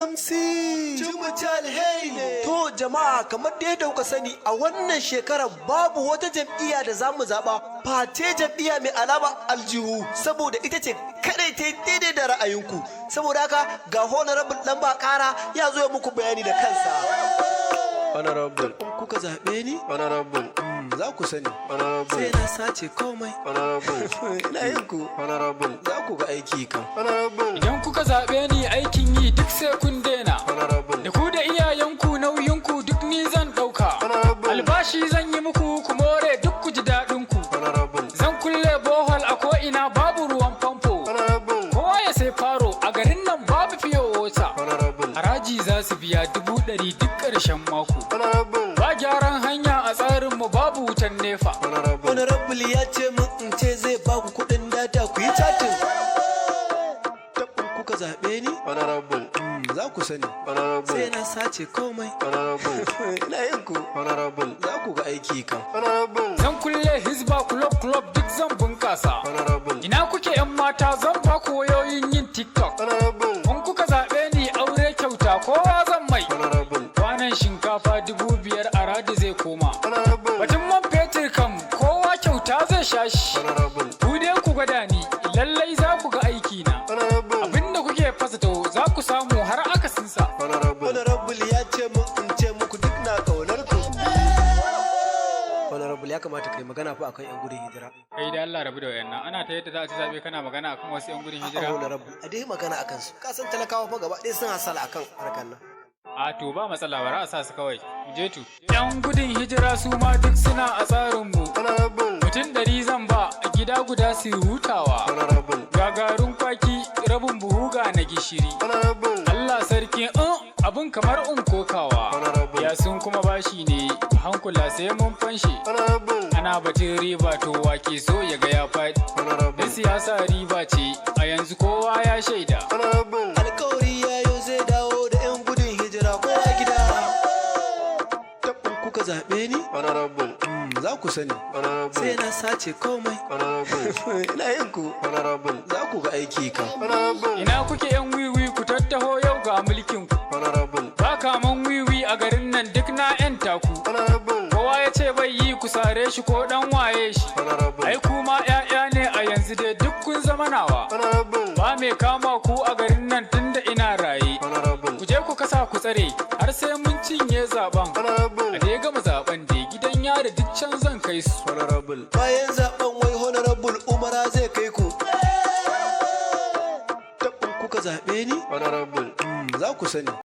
MC Jumujal Haile. To jama'a, kamar da yadda kuka sani a wannan shekarar babu wata jam'iyya da zamu zaba face jam'iyya mai alama aljihu, saboda ita ce kadai ta daidai da ra'ayinku. Saboda haka ga honorable dan ba kara ya zo ya muku bayani da kansa. Honorable, kuka zabe ni? Honorable, za ku sani. Honorable, Sai na sace komai. Honorable, Ina yin ku. Honorable, Za ku ga aiki kan. Honorable, Idan kuka zaɓe ni aikin yi duk sai kun daina. Honorable, Da ku da iyayenku nauyinku duk ni zan ɗauka. Honorable, Albashi zan yi muku ku more duk ku ji daɗinku. Honorable, Zan kulle bohol a ko'ina babu ruwan famfo. Honorable, Kowa ya sai faro a garin nan babu fiye wota. Honorable, Haraji za su biya 100,000 duk ƙarshen mako. Honorable, Ba gyaran hanya a tsarinmu babu wutan nefa. Honorable, Honorable ya ce min in ce zai ba ku kuɗin data ku yi chatting. Tabbin kuka zaɓe ni? Honorable, Za ku sani. Sai Honorable, na sace komai. Honorable, Ina yin ku. Honorable, Za ku ga aiki kan. Honorable, Zan kulle Hisba club duk zan bunƙasa. Honorable, Ina kuke 'yan mata zan ba ku wayoyin yin TikTok. Honorable, In kuka zaɓe ni aure kyauta kowa zan mai. Honorable, Kwanan shinkafa 5,000 a radi zai koma. Honorable, Batun man fetur kam kowa kyauta zai sha shi. Honorable, Ku dai ku gwada ni lallai za ku ga aiki na. Honorable, Abinda kuke fasa to za ku samu har akasinsa. Honorable, Honorable ya ce min in ce muku duk na ƙaunar ku. Honorable ya kamata kai magana fa akan 'yan gudun hijira. Kai da Allah rabu da wayannan ana ta yadda za a ci zaɓe kana magana akan wasu 'yan gudun hijira. Honorable a dai magana akan su. Ka san talakawa fa gaba ɗaya sun hasala akan harkar nan. A to ba matsala bara a sa su kawai. Mu je tu. 'Yan gudun hijira su ma duk suna a tsarinmu. Honorable, Mutum 100 zan ba a gida guda su hutawa. Honorable, Gagarun kwaki rabin buhu ga na gishiri. Honorable, Allah sarki abun kamar kokawa. Honorable, Ya sun kuma bashi ne hankula sai mun fanshe. Honorable, Ana batun riba to wake so ya ga ya faɗi. Honorable, Da siyasa riba ce a yanzu kowa ya shaida. Honorable, Alkawari ya yau zai dawo da 'yan gudun hijira kowa gida. Tabbin kuka zaɓe ni? Honorable, Za ku sani. Sai Honorable, na sace komai. Honorable, Ina yin ku. Honorable, Za ku ga aiki kan. Honorable, Ina kuke 'yan wiwi ku tattaho yau ga mulkin ku. Honorable, Ba kaman wiwi a garin nan duk na 'yan taku. Honorable, Kowa ya ce bai yi ku sare shi ko dan waye shi. Honorable, Ai kuma 'ya'ya ne a yanzu dai duk kun zama nawa. Honorable, Ba mai kama ku a garin nan tunda ina raye. Honorable, Ku je ku kasa ku tsare har sai mun cinye zaben. Honorable, A dai gama zaben dai gidan yari duk can zan kai su. Honorable, Bayan zaben wai Honorable Umara zai kai ku. Tabbin kuka zaɓe ni? Honorable, Za ku sani.